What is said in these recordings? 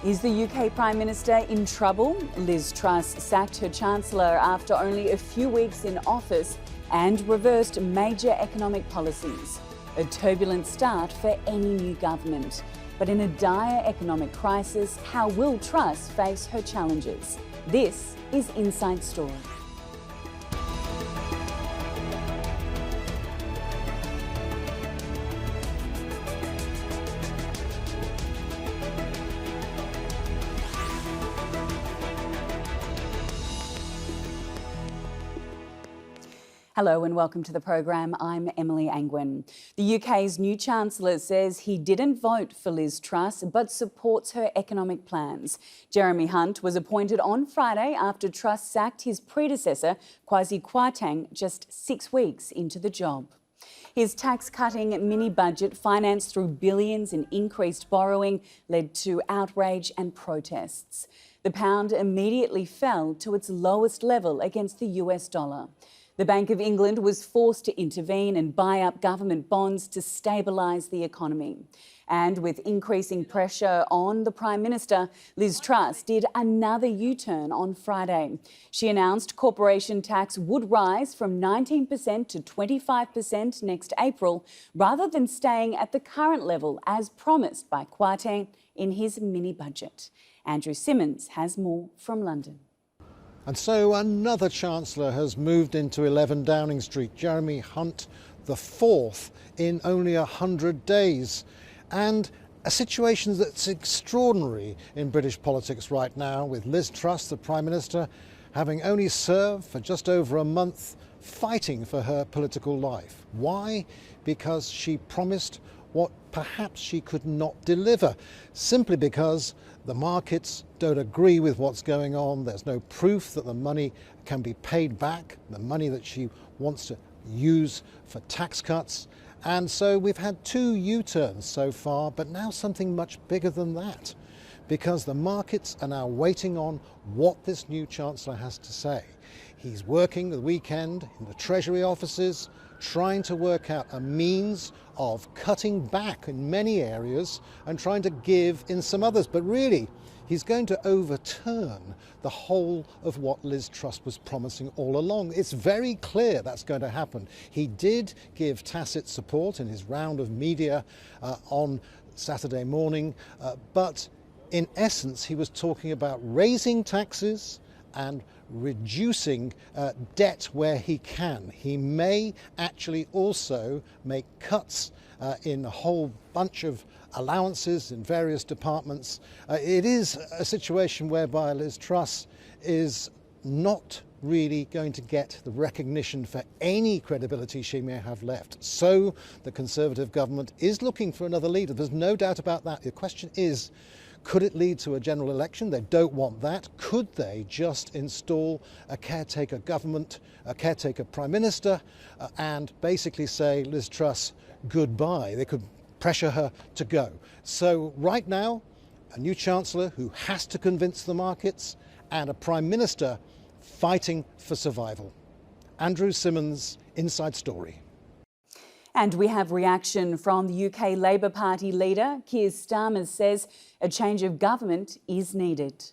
Is the UK Prime Minister in trouble? Liz Truss sacked her chancellor after only a few weeks in office and reversed major economic policies. A turbulent start for any new government. But in a dire economic crisis, how will Truss face her challenges? This is Inside Story. Hello and welcome to the program. I'm Emily Angwin. The UK's new Chancellor says he didn't vote for Liz Truss but supports her economic plans. Jeremy Hunt was appointed on Friday after Truss sacked his predecessor, Kwasi Kwarteng, just 6 weeks into the job. His tax-cutting mini-budget, financed through billions in increased borrowing, led to outrage and protests. The pound immediately fell to its lowest level against the US dollar. The Bank of England was forced to intervene and buy up government bonds to stabilise the economy. And with increasing pressure on the Prime Minister, Liz Truss did another U-turn on Friday. She announced corporation tax would rise from 19% to 25% next April, rather than staying at the current level as promised by Kwarteng in his mini-budget. Andrew Simmons has more from London. And so another Chancellor has moved into 11 Downing Street, Jeremy Hunt, the fourth in only 100 days. And a situation that's extraordinary in British politics right now, with Liz Truss, the Prime Minister, having only served for just over a month, fighting for her political life. Why? Because she promised what perhaps she could not deliver, simply because the markets don't agree with what's going on. There's no proof that the money can be paid back, the money that she wants to use for tax cuts. And so we've had two U-turns so far, but now something much bigger than that, because the markets are now waiting on what this new Chancellor has to say. He's working the weekend in the Treasury offices, trying to work out a means of cutting back in many areas and trying to give in some others. But really, he's going to overturn the whole of what Liz Truss was promising all along. It's very clear that's going to happen. He did give tacit support in his round of media on Saturday morning, but in essence, he was talking about raising taxes and reducing debt where he can. He may actually also make cuts in a whole bunch of allowances in various departments. It is a situation whereby Liz Truss is not really going to get the recognition for any credibility she may have left. So the Conservative government is looking for another leader. There's no doubt about that. The question is, could it lead to a general election? They don't want that. Could they just install a caretaker government, a caretaker prime minister, and basically say, Liz Truss, goodbye? They could pressure her to go. So right now, a new Chancellor who has to convince the markets, and a Prime Minister fighting for survival. Andrew Simmons, Inside Story. And we have reaction from the UK Labour Party leader. Keir Starmer says a change of government is needed.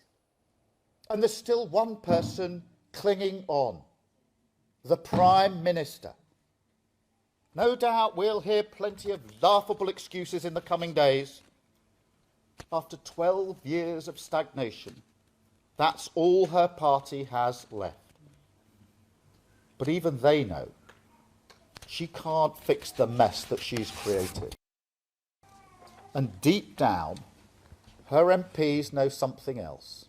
And there's still one person clinging on, the Prime Minister. No doubt we'll hear plenty of laughable excuses in the coming days. After 12 years of stagnation, that's all her party has left. But even they know she can't fix the mess that she's created. And deep down, her MPs know something else.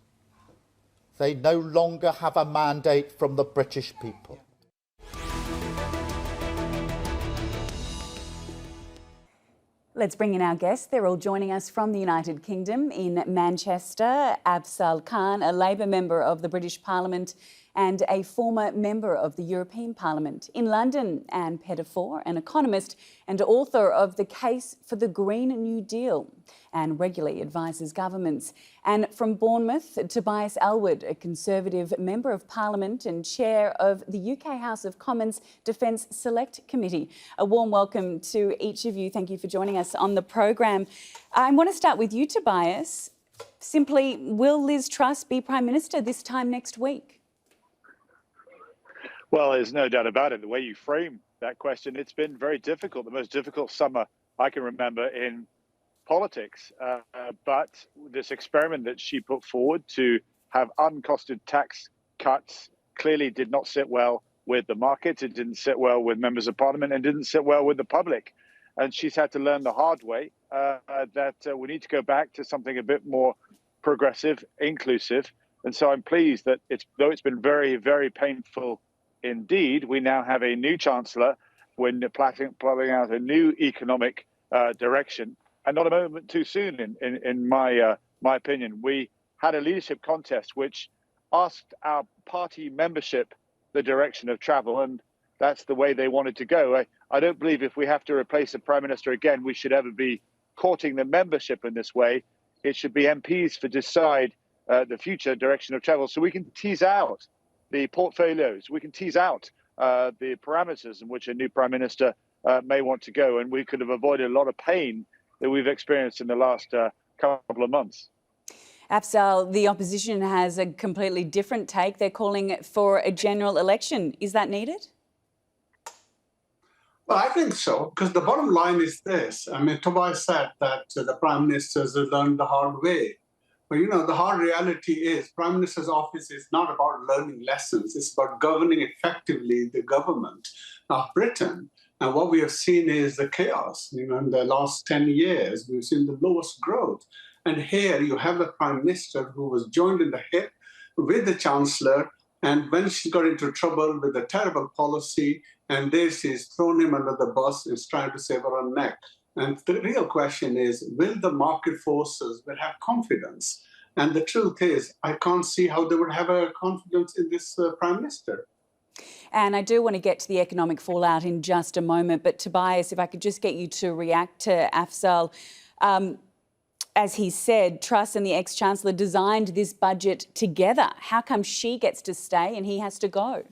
They no longer have a mandate from the British people. Let's bring in our guests. They're all joining us from the United Kingdom. In Manchester, Afzal Khan, a Labour member of the British Parliament and a former member of the European Parliament. In London, Anne Pettifor, an economist and author of The Case for the Green New Deal, and regularly advises governments. And from Bournemouth, Tobias Ellwood, a Conservative Member of Parliament and Chair of the UK House of Commons Defence Select Committee. A warm welcome to each of you. Thank you for joining us on the program. I want to start with you, Tobias. Simply, will Liz Truss be Prime Minister this time next week? Well, there's no doubt about it. The way you frame that question, it's been very difficult, the most difficult summer I can remember in politics. But this experiment that she put forward to have uncosted tax cuts clearly did not sit well with the markets. It didn't sit well with members of parliament and didn't sit well with the public. And she's had to learn the hard way that we need to go back to something a bit more progressive, inclusive. And so I'm pleased that though it's been very, very painful indeed, we now have a new chancellor when plotting out a new economic direction, and not a moment too soon, in my opinion. We had a leadership contest which asked our party membership the direction of travel, and that's the way they wanted to go. I don't believe if we have to replace a prime minister again, we should ever be courting the membership in this way. It should be MPs to decide the future direction of travel, so we can tease out the portfolios, we can tease out the parameters in which a new prime minister may want to go, and we could have avoided a lot of pain that we've experienced in the last couple of months. Afzal, the opposition has a completely different take. They're calling for a general election. Is that needed? Well, I think so, because the bottom line is this. I mean, Tobias said that the prime ministers have learned the hard way. But, the hard reality is prime minister's office is not about learning lessons. It's about governing effectively the government of Britain. And what we have seen is the chaos. In the last 10 years, we've seen the lowest growth. And here you have the prime minister who was joined in the hip with the chancellor. And when she got into trouble with a terrible policy, and there she's thrown him under the bus and is trying to save her own neck. And the real question is, will the market forces have confidence? And the truth is, I can't see how they would have a confidence in this prime minister. And I do want to get to the economic fallout in just a moment. But Tobias, if I could just get you to react to Afzal. As he said, Truss and the ex-chancellor designed this budget together. How come she gets to stay and he has to go?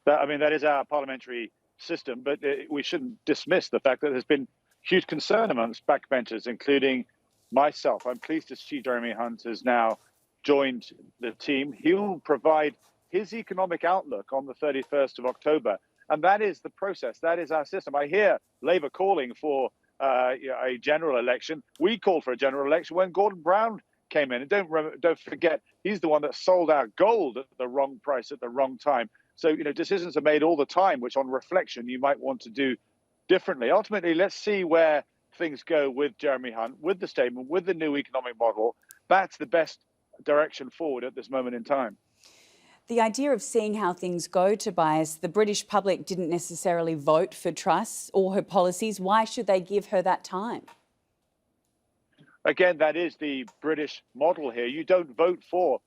That is our parliamentary system, but we shouldn't dismiss the fact that there's been huge concern amongst backbenchers, including myself. I'm pleased to see Jeremy Hunt has now joined the team. He'll provide his economic outlook on the 31st of October. And that is the process. That is our system. I hear Labour calling for a general election. We called for a general election when Gordon Brown came in. And don't forget, he's the one that sold our gold at the wrong price at the wrong time. So, decisions are made all the time, which on reflection, you might want to do differently. Ultimately, let's see where things go with Jeremy Hunt, with the statement, with the new economic model. That's the best direction forward at this moment in time. The idea of seeing how things go, Tobias, the British public didn't necessarily vote for Truss or her policies. Why should they give her that time? Again, that is the British model here. You don't vote for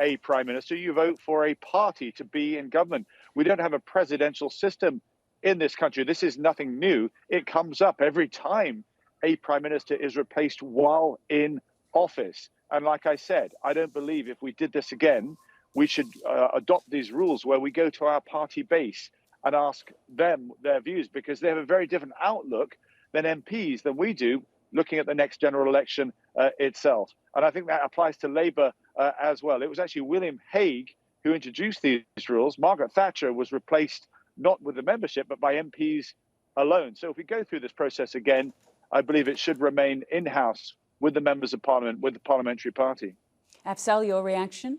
a prime minister, you vote for a party to be in government. We don't have a presidential system in this country. This is nothing new. It comes up every time a prime minister is replaced while in office. And like I said, I don't believe if we did this again, we should adopt these rules where we go to our party base and ask them their views, because they have a very different outlook than MPs than we do, looking at the next general election itself. And I think that applies to Labour as well. It was actually William Hague who introduced these rules. Margaret Thatcher was replaced not with the membership, but by MPs alone. So if we go through this process again, I believe it should remain in-house with the members of parliament, with the parliamentary party. Afzal, your reaction?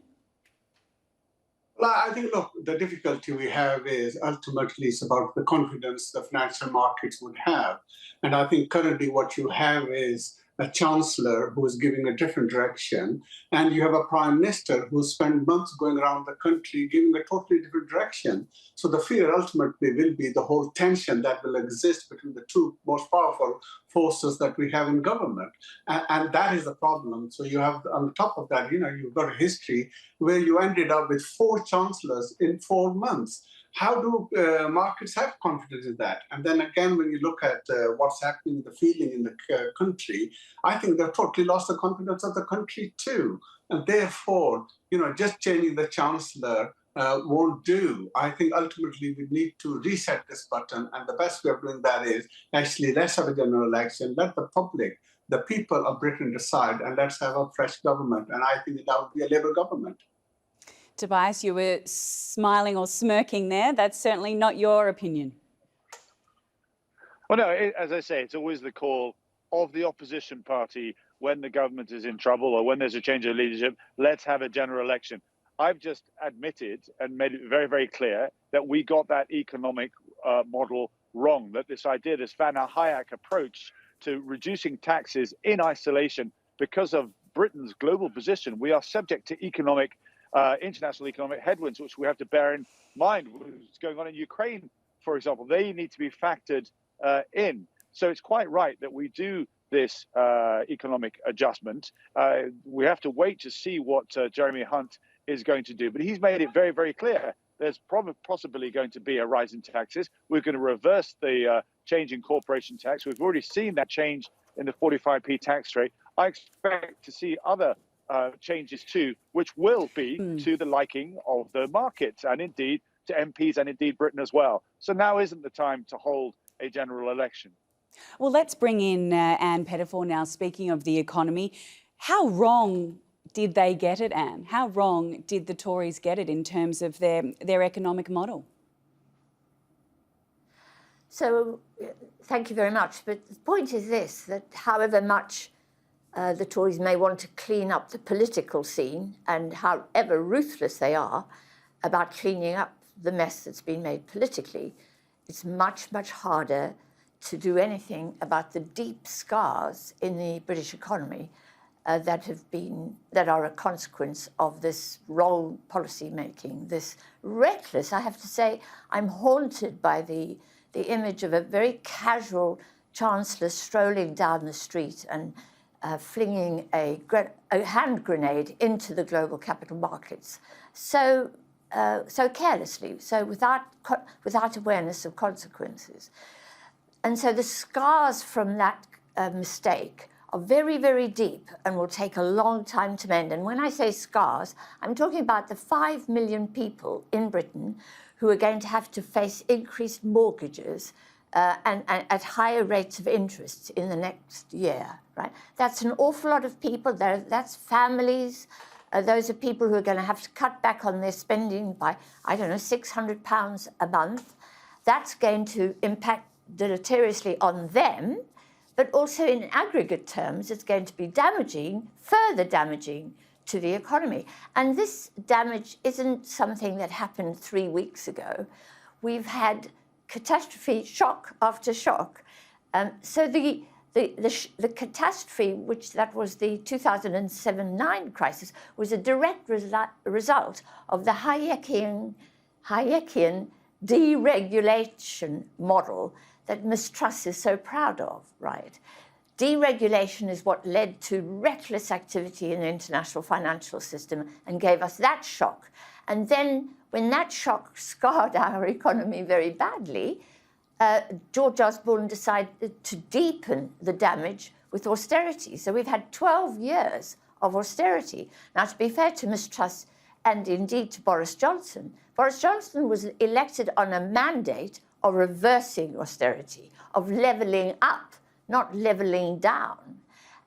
Well, I think, look, the difficulty we have is ultimately it's about the confidence the financial markets would have. And I think currently what you have is a chancellor who is giving a different direction, and you have a prime minister who spent months going around the country giving a totally different direction. So the fear ultimately will be the whole tension that will exist between the two most powerful forces that we have in government. And that is the problem. So you have, on top of that, you've got a history where you ended up with 4 chancellors in 4 months. How do markets have confidence in that? And then again, when you look at what's happening, the feeling in the country, I think they've totally lost the confidence of the country too. And therefore, just changing the chancellor won't do. I think ultimately we need to reset this button. And the best way of doing that is actually let's have a general election, let the public the people of Britain decide, and let's have a fresh government. And I think that would be a Labour government. Tobias, you were smiling or smirking there. That's certainly not your opinion. Well, no, as I say, it's always the call of the opposition party when the government is in trouble or when there's a change of leadership, let's have a general election. I've just admitted and made it very, very clear that we got that economic model wrong, that this idea, this Van Hayek approach to reducing taxes in isolation because of Britain's global position, we are subject to international economic headwinds, which we have to bear in mind. What's going on in Ukraine, for example, they need to be factored in. So it's quite right that we do this economic adjustment. We have to wait to see what Jeremy Hunt is going to do. But he's made it very, very clear there's possibly going to be a rise in taxes. We're going to reverse the change in corporation tax. We've already seen that change in the 45p tax rate. I expect to see other changes too, which will be to the liking of the markets and indeed to MPs and indeed Britain as well. So now isn't the time to hold a general election. Well, let's bring in Anne Pettifor now. Speaking of the economy, how wrong did they get it, Anne? How wrong did the Tories get it in terms of their economic model? So, thank you very much. But the point is this, that however much the Tories may want to clean up the political scene and however ruthless they are about cleaning up the mess that's been made politically, it's much, much harder to do anything about the deep scars in the British economy that are a consequence of this wrong policy making, this reckless. I have to say, I'm haunted by the image of a very casual chancellor strolling down the street and flinging a hand grenade into the global capital markets so carelessly, so without awareness of consequences. And so the scars from that mistake are very, very deep and will take a long time to mend. And when I say scars, I'm talking about the 5 million people in Britain who are going to have to face increased mortgages and at higher rates of interest in the next year, right? That's an awful lot of people. That's families. Those are people who are going to have to cut back on their spending by, I don't know, £600 a month. That's going to impact deleteriously on them, but also in aggregate terms, it's going to be further damaging to the economy. And this damage isn't something that happened 3 weeks ago. We've had catastrophe, shock after shock. So the catastrophe, that was the 2007-9 crisis, was a direct result of the Hayekian deregulation model that Liz Truss is so proud of, right? Deregulation is what led to reckless activity in the international financial system and gave us that shock. And then when that shock scarred our economy very badly, George Osborne decided to deepen the damage with austerity. So we've had 12 years of austerity. Now, to be fair to Liz Truss and indeed to Boris Johnson was elected on a mandate of reversing austerity, of levelling up, not levelling down.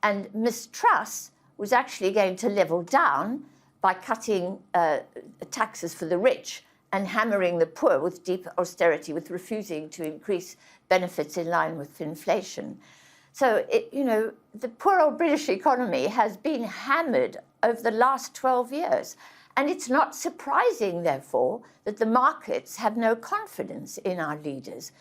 And Liz Truss was actually going to level down by cutting taxes for the rich and hammering the poor with deep austerity, with refusing to increase benefits in line with inflation. So, the poor old British economy has been hammered over the last 12 years. And it's not surprising, therefore, that the markets have no confidence in our leaders.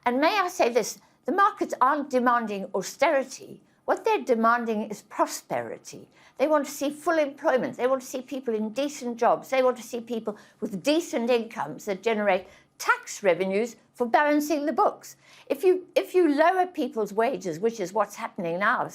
And may I say this, the markets aren't demanding austerity. What they're demanding is prosperity. They want to see full employment. They want to see people in decent jobs. They want to see people with decent incomes that generate tax revenues for balancing the books. If you lower people's wages, which is what's happening now,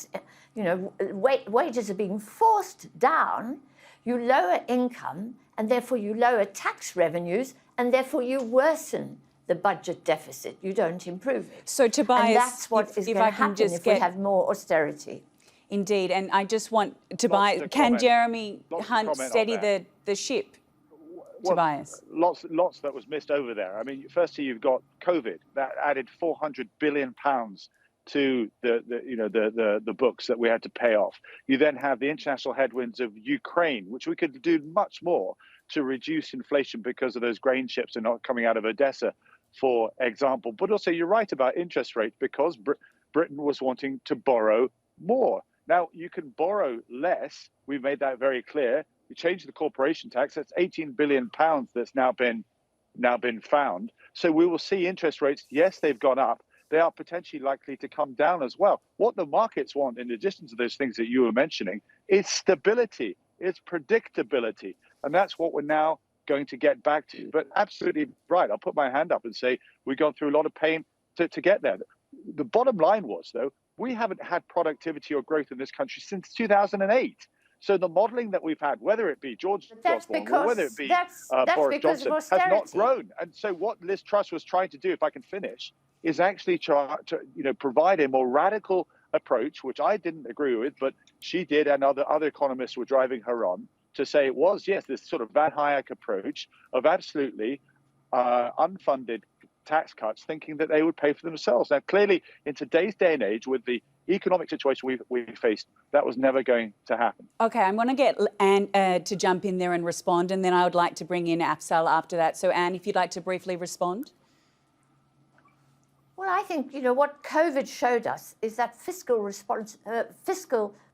wages are being forced down, you lower income, and therefore you lower tax revenues, and therefore you worsen the budget deficit. You don't improve it. So, Tobias, and that's what is going to happen if we have more austerity. Indeed, and I just want Tobias. Can Jeremy Hunt steady the ship? Well, Tobias, lots that was missed over there. I mean, firstly, you've got COVID that added £400 billion to the books that we had to pay off. You then have the international headwinds of Ukraine, which we could do much more to reduce inflation because of those grain ships are not coming out of Odessa, for example. But also, you're right about interest rates, because Britain was wanting to borrow more. Now, you can borrow less. We've made that very clear. You change the corporation tax. That's £18 billion that's now been found. So we will see interest rates. Yes, they've gone up. They are potentially likely to come down as well. What the markets want, in addition to those things that you were mentioning, is stability, it's predictability. And that's what we're now going to get back to. But absolutely right. I'll put my hand up and say we've gone through a lot of pain to get there. The bottom line was, though, we haven't had productivity or growth in this country since 2008. So the modelling that we've had, whether it be George Osborne or whether it be Boris Johnson, has not grown. And so what Liz Truss was trying to do, if I can finish, is actually try to provide a more radical approach, which I didn't agree with, but she did, and other economists were driving her on, to say it was, yes, this sort of Van Hayek approach of absolutely unfunded tax cuts, thinking that they would pay for themselves. Now, clearly, in today's day and age, with the economic situation we faced, that was never going to happen. OK, I'm going to get Anne to jump in there and respond, and then I would like to bring in Afzal after that. So, Anne, if you'd like to briefly respond. Well, I think, what COVID showed us is that fiscal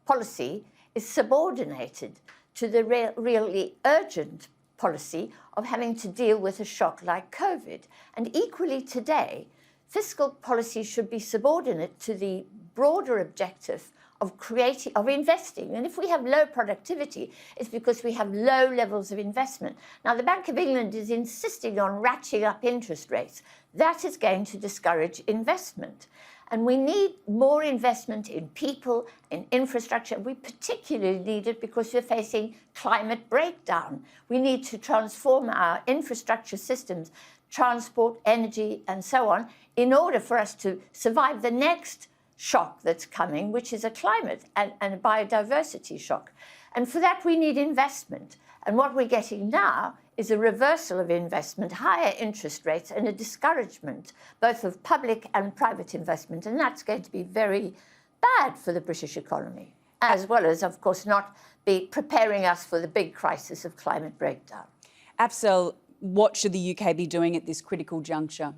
policy is subordinated to the really urgent policy of having to deal with a shock like COVID. And equally today, fiscal policy should be subordinate to the broader objective of investing. And if we have low productivity, it's because we have low levels of investment. Now, the Bank of England is insisting on ratcheting up interest rates. That is going to discourage investment. And we need more investment in people, in infrastructure. We particularly need it because we're facing climate breakdown. We need to transform our infrastructure systems, transport, energy, and so on, in order for us to survive the next shock that's coming, which is a climate and a biodiversity shock. And for that, we need investment. And what we're getting now is a reversal of investment, higher interest rates, and a discouragement both of public and private investment. And that's going to be very bad for the British economy, as well as, of course, not be preparing us for the big crisis of climate breakdown. Afzal, what should the UK be doing at this critical juncture?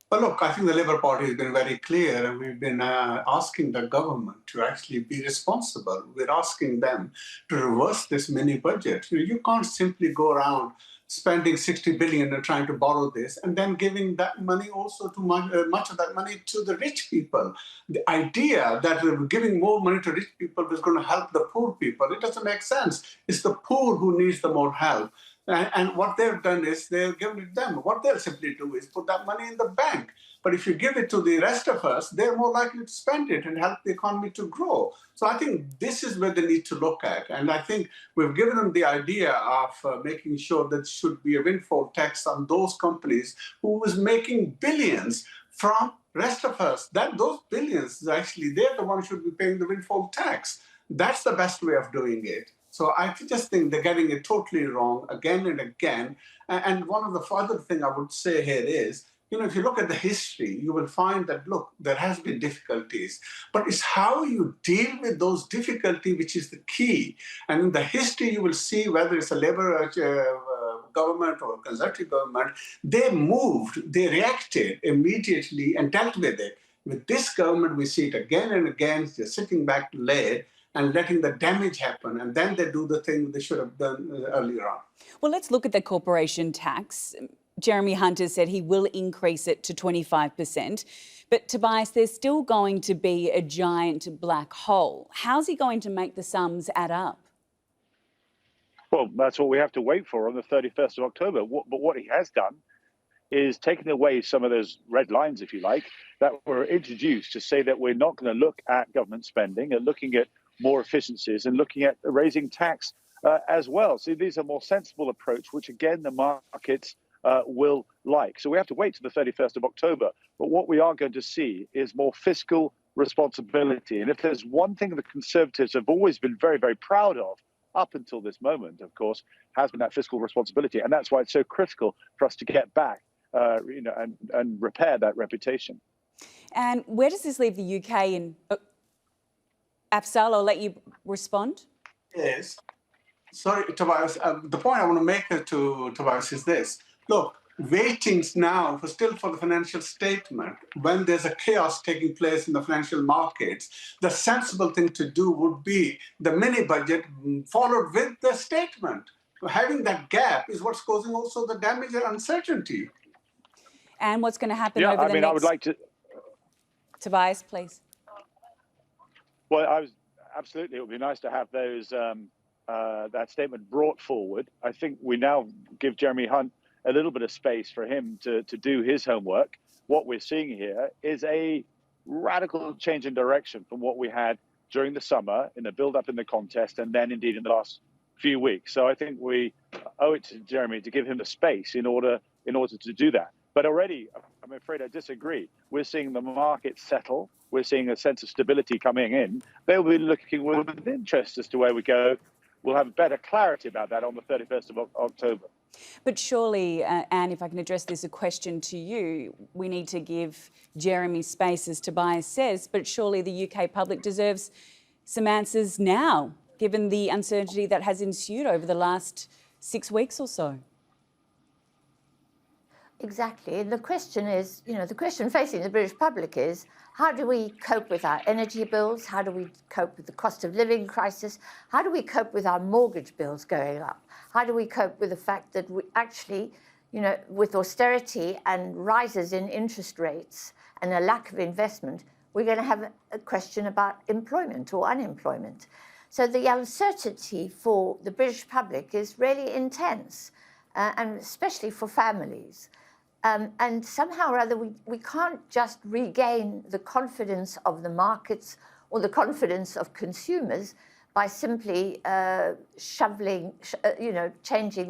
Well, look, I think the Labour Party has been very clear, and we've been asking the government to actually be responsible. We're asking them to reverse this mini budget. You can't simply go around spending 60 billion and trying to borrow this and then giving that money also to much of that money to the rich people. The idea that giving more money to rich people is going to help the poor people, it doesn't make sense. It's the poor who needs the more help. And what they've done is they've given it them. What they'll simply do is put that money in the bank. But if you give it to the rest of us, they're more likely to spend it and help the economy to grow. So I think this is where they need to look at. And I think we've given them the idea of making sure that there should be a windfall tax on those companies who was making billions from rest of us. Those billions, actually, they're the ones who should be paying the windfall tax. That's the best way of doing it. So I just think they're getting it totally wrong again and again. And one of the further thing I would say here is, if you look at the history, you will find that, look, there has been difficulties, but it's how you deal with those difficulties which is the key. And in the history, you will see whether it's a Labour government or a Conservative government, they moved, they reacted immediately and dealt with it. With this government, we see it again and again, they're sitting back late and letting the damage happen, and then they do the thing they should have done earlier on. Well, let's look at the corporation tax. Jeremy Hunt has said he will increase it to 25%. But Tobias, there's still going to be a giant black hole. How's he going to make the sums add up? Well, that's what we have to wait for on the 31st of October. But what he has done is taken away some of those red lines, if you like, that were introduced to say that we're not going to look at government spending and looking at more efficiencies and looking at raising tax as well. So these are more sensible approach, which again, the markets will like. So we have to wait to the 31st of October. But what we are going to see is more fiscal responsibility. And if there's one thing the Conservatives have always been very, very proud of, up until this moment, of course, has been that fiscal responsibility. And that's why it's so critical for us to get back, and repair that reputation. And where does this leave the UK in... Afzal, I'll let you respond. Yes. Sorry, Tobias. The point I want to make to Tobias is this. Look, waiting now for the financial statement, when there's a chaos taking place in the financial markets, the sensible thing to do would be the mini budget followed with the statement. Having that gap is what's causing also the damage and uncertainty. And what's going to happen over the next... I would like to... Tobias, please. Well, absolutely, it would be nice to have those that statement brought forward. I think we now give Jeremy Hunt a little bit of space for him to do his homework. What we're seeing here is a radical change in direction from what we had during the summer in the build-up in the contest and then indeed in the last few weeks. So I think we owe it to Jeremy to give him the space in order to do that. But already, I'm afraid I disagree. We're seeing the market settle. We're seeing a sense of stability coming in. They'll be looking with interest as to where we go. We'll have better clarity about that on the 31st of October. But surely, Anne, if I can address this a question to you, we need to give Jeremy space, as Tobias says, but surely the UK public deserves some answers now, given the uncertainty that has ensued over the last 6 weeks or so. Exactly. And the question is, the question facing the British public is, how do we cope with our energy bills? How do we cope with the cost of living crisis? How do we cope with our mortgage bills going up? How do we cope with the fact that we actually, with austerity and rises in interest rates and a lack of investment, we're going to have a question about employment or unemployment. So the uncertainty for the British public is really intense, and especially for families. And somehow or other, we can't just regain the confidence of the markets or the confidence of consumers by simply changing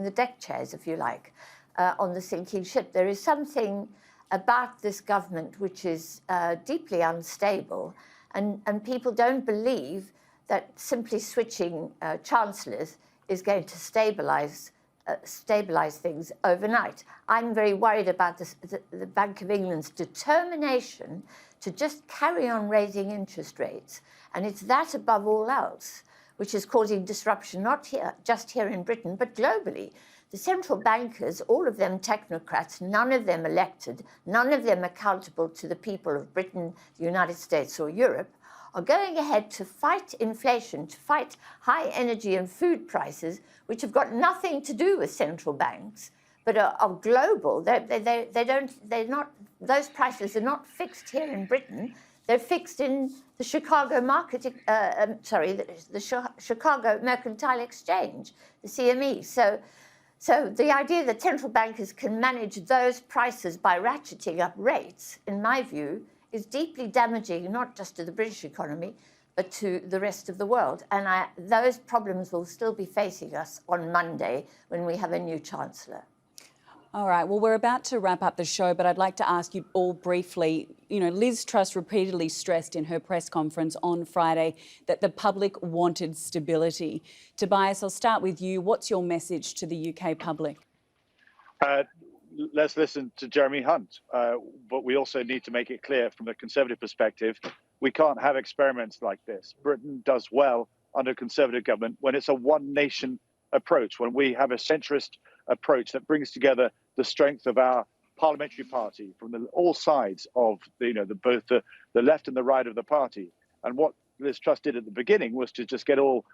the deck chairs, if you like, on the sinking ship. There is something about this government which is deeply unstable, and people don't believe that simply switching chancellors is going to stabilise things overnight. I'm very worried about the Bank of England's determination to just carry on raising interest rates. And it's that above all else which is causing disruption, not just here in Britain, but globally. The central bankers, all of them technocrats, none of them elected, none of them accountable to the people of Britain, the United States or Europe, are going ahead to fight inflation, to fight high energy and food prices, which have got nothing to do with central banks, but are global. Those prices are not fixed here in Britain. They're fixed in the Chicago the Chicago Mercantile Exchange, the CME. So the idea that central bankers can manage those prices by ratcheting up rates, in my view, is deeply damaging, not just to the British economy, but to the rest of the world. And those problems will still be facing us on Monday when we have a new chancellor. All right, well, we're about to wrap up the show, but I'd like to ask you all briefly, Liz Truss repeatedly stressed in her press conference on Friday that the public wanted stability. Tobias, I'll start with you. What's your message to the UK public? Let's listen to Jeremy Hunt, but we also need to make it clear from the Conservative perspective, we can't have experiments like this. Britain does well under a Conservative government when it's a one-nation approach, when we have a centrist approach that brings together the strength of our parliamentary party from all sides of both the left and the right of the party. And what Liz Truss did at the beginning was to just get all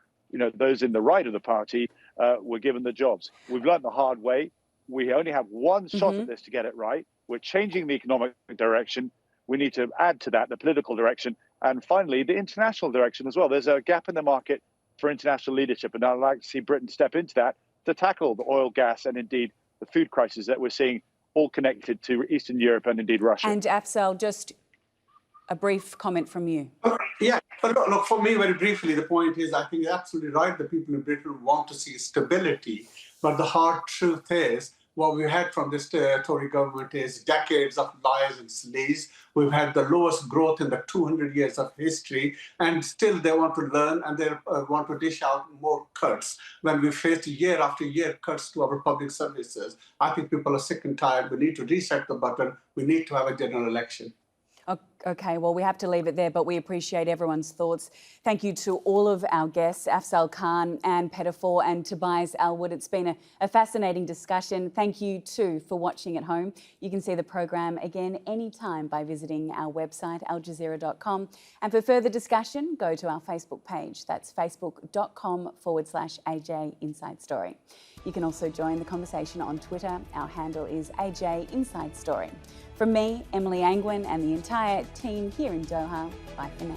those in the right of the party were given the jobs. We've learned the hard way. We only have one shot at this to get it right. We're changing the economic direction. We need to add to that the political direction. And finally, the international direction as well. There's a gap in the market for international leadership. And I'd like to see Britain step into that to tackle the oil, gas, and indeed the food crisis that we're seeing, all connected to Eastern Europe and indeed Russia. And Afzal, just a brief comment from you. Yeah, but look, for me, very briefly, the point is, I think you're absolutely right. The people in Britain want to see stability. But the hard truth is, what we had from this Tory government is decades of lies and sleaze. We've had the lowest growth in the 200 years of history, and still they want to learn and they want to dish out more cuts. When we faced year after year cuts to our public services, I think people are sick and tired. We need to reset the button. We need to have a general election. Okay, well, we have to leave it there, but we appreciate everyone's thoughts. Thank you to all of our guests, Afzal Khan and Pettifor and Tobias Ellwood. It's been a fascinating discussion. Thank you too for watching at home. You can see the program again anytime by visiting our website, aljazeera.com. And for further discussion, go to our Facebook page. That's facebook.com/AJ Inside Story. You can also join the conversation on Twitter. Our handle is AJ Inside Story. From me, Emily Angwin, and the entire team here in Doha, bye for now.